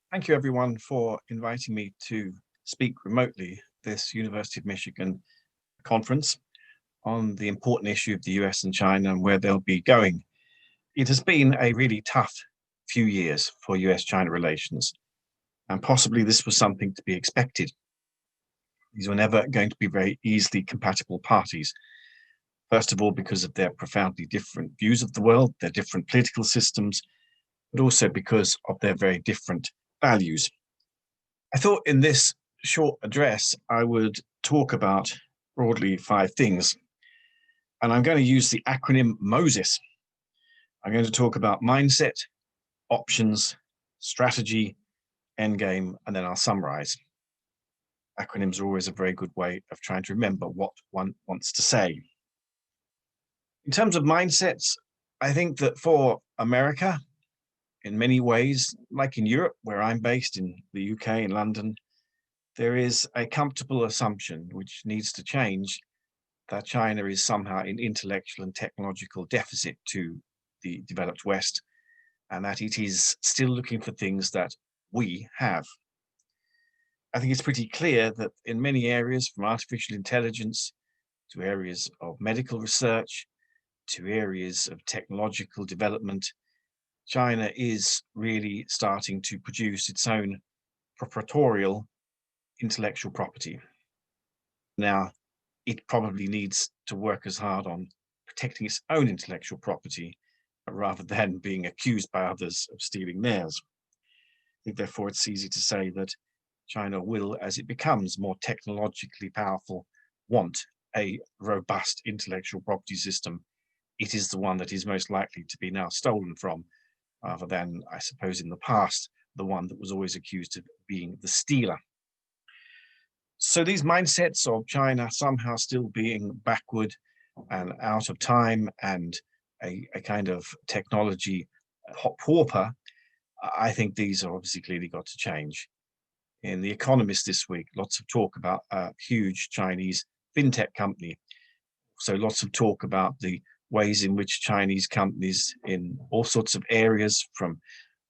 Thank you, everyone, for inviting me to speak remotely this University of Michigan conference on the important issue of the US and China and where they'll be going. It has been a really tough few years for US-China relations, and possibly this was something to be expected. These were never going to be very easily compatible parties. First of all, because of their profoundly different views of the world, their different political systems, but also because of their very different values. I thought in this short address, I would talk about broadly five things. And I'm going to use the acronym MOSES. I'm going to talk about mindset, options, strategy, endgame, and then I'll summarize. Acronyms are always a very good way of trying to remember what one wants to say. In terms of mindsets, I think that for America, in many ways, like in Europe, where I'm based in the UK, in London, there is a comfortable assumption which needs to change that China is somehow in intellectual and technological deficit to the developed West, and that it is still looking for things that we have. I think it's pretty clear that in many areas, from artificial intelligence to areas of medical research to areas of technological development, China is really starting to produce its own proprietorial intellectual property. Now, it probably needs to work as hard on protecting its own intellectual property rather than being accused by others of stealing theirs. I think, therefore, it's easy to say that China will, as it becomes more technologically powerful, want a robust intellectual property system. It is the one that is most likely to be now stolen from, rather than, I suppose, in the past, the one that was always accused of being the stealer. So these mindsets of China somehow still being backward and out of time and a kind of technology pauper, I think these are obviously clearly got to change. In The Economist this week, lots of talk about a huge Chinese Fintech company. So lots of talk about the ways in which Chinese companies in all sorts of areas, from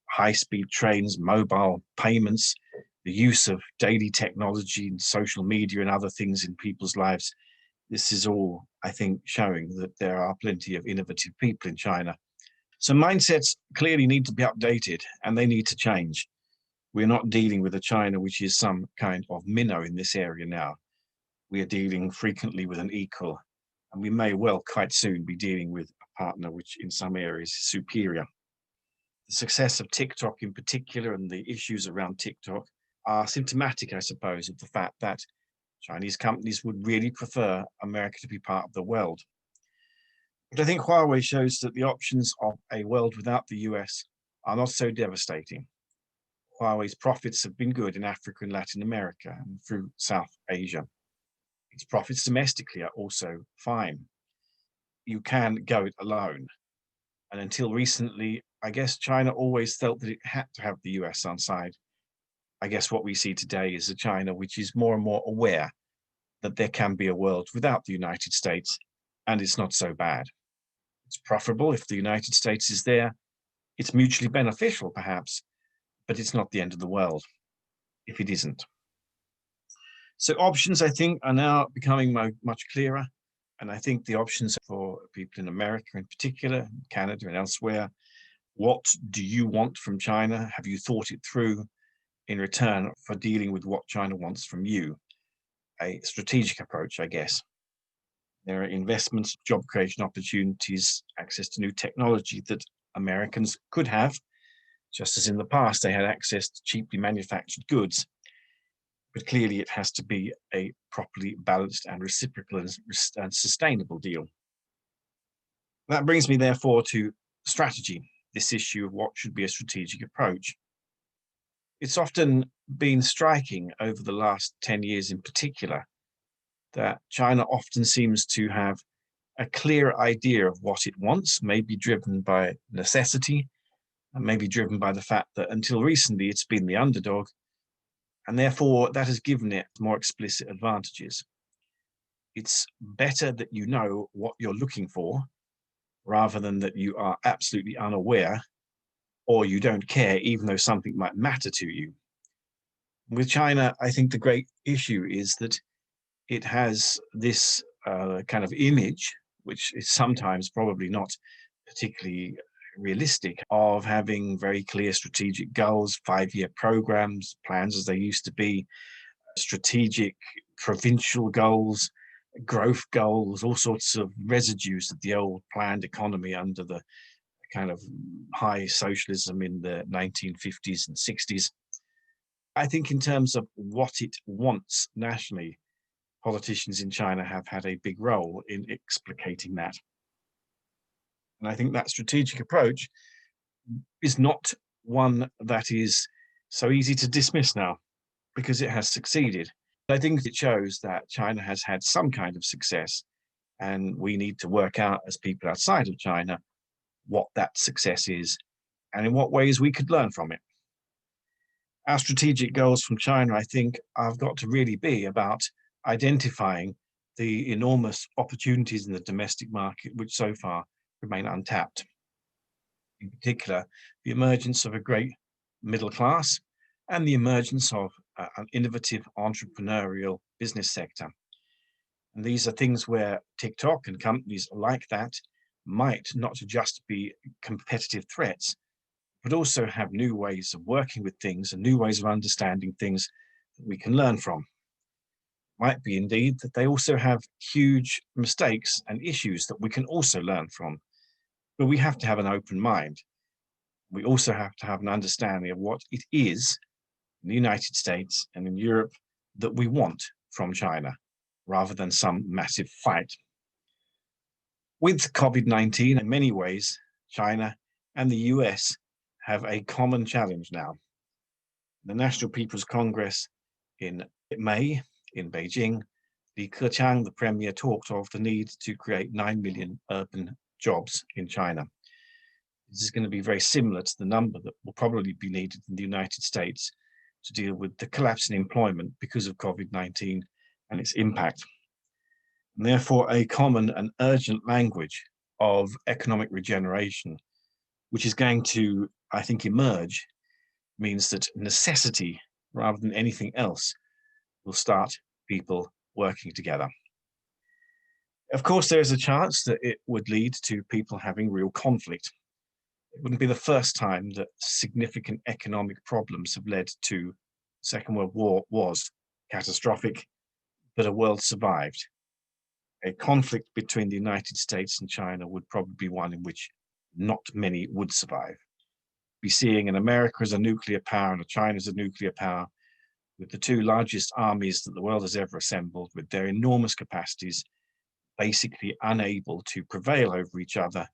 high-speed trains, mobile payments, the use of daily technology and social media and other things in people's lives. This is all, I think, showing that there are plenty of innovative people in China. So mindsets clearly need to be updated and they need to change. We're not dealing with a China which is some kind of minnow in this area now. We are dealing frequently with an equal, and we may well quite soon be dealing with a partner which in some areas is superior. The success of TikTok in particular and the issues around TikTok are symptomatic, I suppose, of the fact that Chinese companies would really prefer America to be part of the world. But I think Huawei shows that the options of a world without the US are not so devastating. Huawei's profits have been good in Africa and Latin America and through South Asia. Its profits domestically are also fine. You can go it alone. And until recently, I guess China always felt that it had to have the US on side. I guess what we see today is a China which is more and more aware that there can be a world without the United States, and it's not so bad. It's preferable if the United States is there. It's mutually beneficial, perhaps, but it's not the end of the world if it isn't. So options, I think, are now becoming much clearer. And I think the options for people in America in particular, Canada and elsewhere, what do you want from China? Have you thought it through in return for dealing with what China wants from you? A strategic approach, I guess. There are investments, job creation opportunities, access to new technology that Americans could have, just as in the past they had access to cheaply manufactured goods. But clearly it has to be a properly balanced and reciprocal and sustainable deal. That brings me, therefore, to strategy, this issue of what should be a strategic approach. It's often been striking over the last 10 years in particular that China often seems to have a clear idea of what it wants, maybe driven by necessity, and maybe driven by the fact that until recently it's been the underdog, and therefore that has given it more explicit advantages. It's better that you know what you're looking for rather than that you are absolutely unaware or you don't care even though something might matter to you. With China, I think the great issue is that it has this kind of image, which is sometimes probably not particularly realistic, of having very clear strategic goals, 5-year programs, plans as they used to be, strategic provincial goals, growth goals, all sorts of residues of the old planned economy under the kind of high socialism in the 1950s and 60s. I think in terms of what it wants nationally, politicians in China have had a big role in explicating that. And I think that strategic approach is not one that is so easy to dismiss now because it has succeeded. I think it shows that China has had some kind of success, and we need to work out as people outside of China what that success is and in what ways we could learn from it. Our strategic goals from China, I think, have got to really be about identifying the enormous opportunities in the domestic market, which so far remain untapped. In particular, the emergence of a great middle class and the emergence of an innovative entrepreneurial business sector. And these are things where TikTok and companies like that might not just be competitive threats, but also have new ways of working with things and new ways of understanding things that we can learn from. Might be indeed that they also have huge mistakes and issues that we can also learn from. But we have to have an open mind. We also have to have an understanding of what it is in the United States and in Europe that we want from China, rather than some massive fight. With COVID-19, in many ways, China and the US have a common challenge now. The National People's Congress in May in Beijing, Li Keqiang, the premier, talked of the need to create 9 million urban jobs in China. This is going to be very similar to the number that will probably be needed in the United States to deal with the collapse in employment because of COVID-19 and its impact. And therefore, a common and urgent language of economic regeneration, which is going to, I think, emerge, means that necessity, rather than anything else, will start people working together. Of course, there is a chance that it would lead to people having real conflict. It wouldn't be the first time that significant economic problems have led to the Second World War was catastrophic, but a world survived. A conflict between the United States and China would probably be one in which not many would survive. Be seeing an America as a nuclear power and a China as a nuclear power, with the two largest armies that the world has ever assembled, with their enormous capacities, basically unable to prevail over each other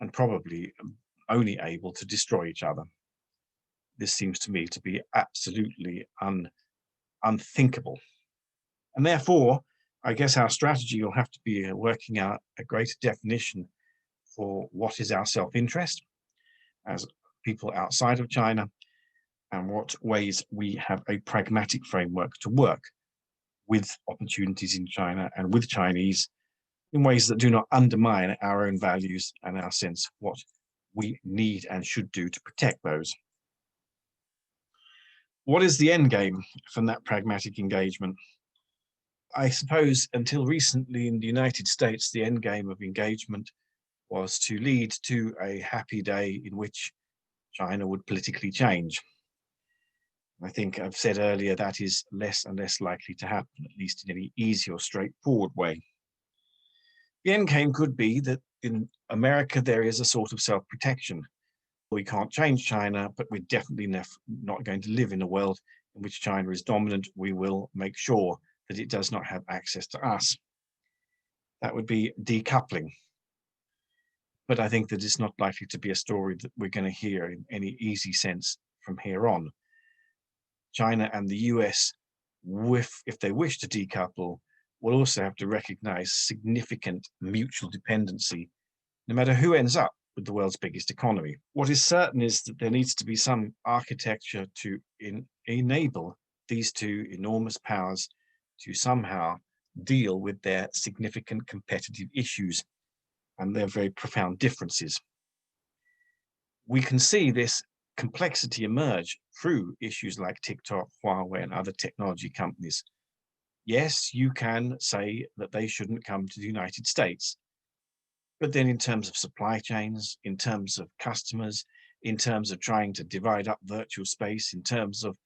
and probably only able to destroy each other. This seems to me to be absolutely unthinkable. And therefore, I guess our strategy will have to be working out a greater definition for what is our self-interest as people outside of China, and what ways we have a pragmatic framework to work with opportunities in China and with Chinese in ways that do not undermine our own values and our sense of what we need and should do to protect those. What is the end game from that pragmatic engagement? I suppose until recently in the United States, the end game of engagement was to lead to a happy day in which China would politically change. I think I've said earlier that is less and less likely to happen, at least in any easy or straightforward way. The end game could be that in America there is a sort of self-protection. We can't change China, but we're definitely not going to live in a world in which China is dominant. We will make sure that it does not have access to us. That would be decoupling. But I think that it's not likely to be a story that we're going to hear in any easy sense from here on. China and the US, if they wish to decouple, will also have to recognize significant mutual dependency, no matter who ends up with the world's biggest economy. What is certain is that there needs to be some architecture to enable these two enormous powers to somehow deal with their significant competitive issues and their very profound differences. We can see this complexity emerge through issues like TikTok, Huawei, and other technology companies. Yes, you can say that they shouldn't come to the United States, but then in terms of supply chains, in terms of customers, in terms of trying to divide up virtual space, in terms of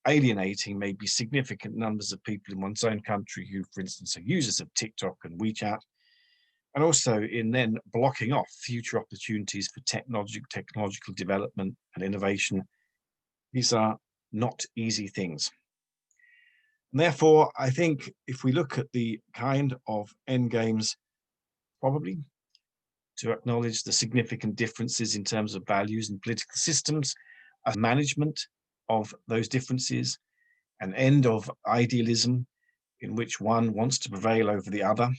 alienating maybe significant numbers of people in one's own country who, for instance, are users of TikTok and WeChat, and also in then blocking off future opportunities for technological development and innovation. These are not easy things. And therefore, I think if we look at the kind of end games, probably to acknowledge the significant differences in terms of values and political systems, a management of those differences, an end of idealism in which one wants to prevail over the other.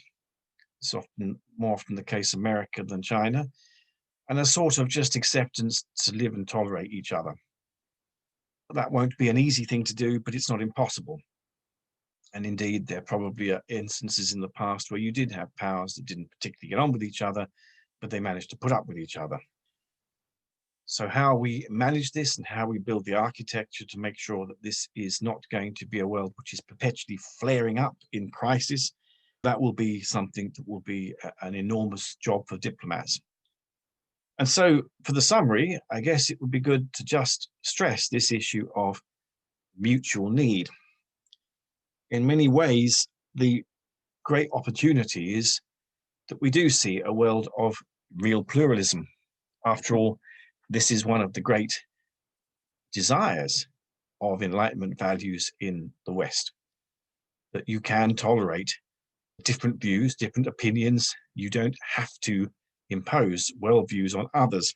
It's often more often the case America than China, and a sort of just acceptance to live and tolerate each other. That won't be an easy thing to do, but it's not impossible. And indeed, there probably are instances in the past where you did have powers that didn't particularly get on with each other, but they managed to put up with each other. So how we manage this and how we build the architecture to make sure that this is not going to be a world which is perpetually flaring up in crisis, that will be something that will be an enormous job for diplomats. And so for the summary, I guess it would be good to just stress this issue of mutual need. In many ways, the great opportunity is that we do see a world of real pluralism. After all, this is one of the great desires of Enlightenment values in the West, that you can tolerate different views, different opinions. You don't have to impose worldviews on others.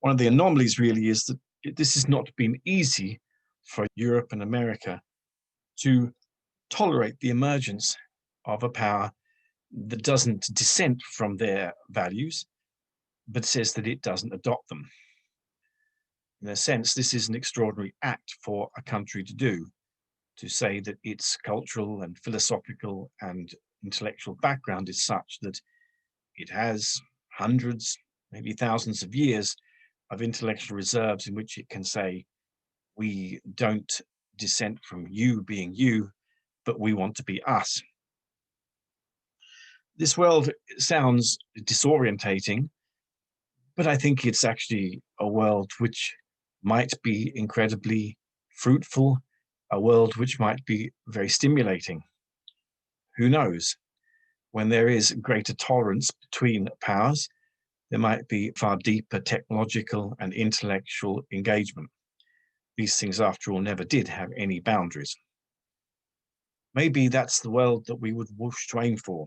One of the anomalies really is that this has not been easy for Europe and America to tolerate the emergence of a power that doesn't dissent from their values, but says that it doesn't adopt them. In a sense, this is an extraordinary act for a country to do, to say that its cultural and philosophical and intellectual background is such that it has hundreds, maybe thousands of years of intellectual reserves in which it can say, we don't dissent from you being you, but we want to be us. This world sounds disorientating, but I think it's actually a world which might be incredibly fruitful, a world which might be very stimulating. Who knows? When there is greater tolerance between powers, there might be far deeper technological and intellectual engagement. These things, after all, never did have any boundaries. Maybe that's the world that we would wish to aim for,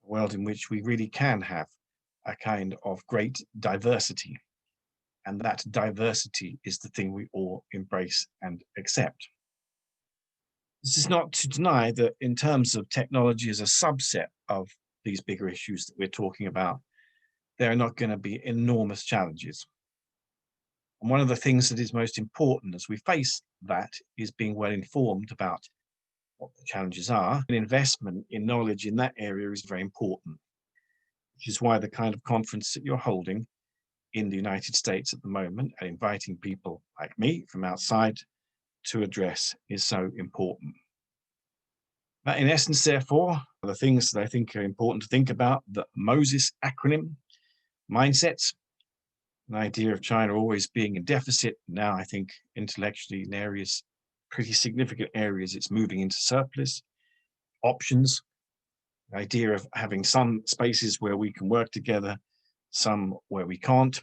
a world in which we really can have a kind of great diversity. And that diversity is the thing we all embrace and accept. This is not to deny that in terms of technology as a subset of these bigger issues that we're talking about, there are not going to be enormous challenges. And one of the things that is most important as we face that is being well informed about what the challenges are. An investment in knowledge in that area is very important, which is why the kind of conference that you're holding in the United States at the moment and inviting people like me from outside to address is so important. But in essence, therefore, the things that I think are important to think about, the MOSES acronym, mindsets, an idea of China always being in deficit. Now, I think intellectually in areas, pretty significant areas, it's moving into surplus. Options, the idea of having some spaces where we can work together, some where we can't.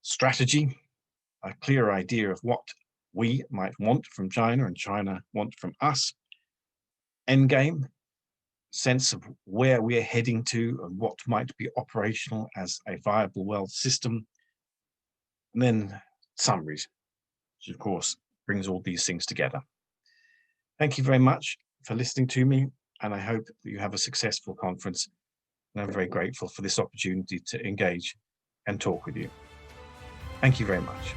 Strategy, a clear idea of what we might want from China and China want from us. Endgame, sense of where we're heading to and what might be operational as a viable world system. And then summaries, which of course brings all these things together. Thank you very much for listening to me, and I hope that you have a successful conference. And I'm very grateful for this opportunity to engage and talk with you. Thank you very much.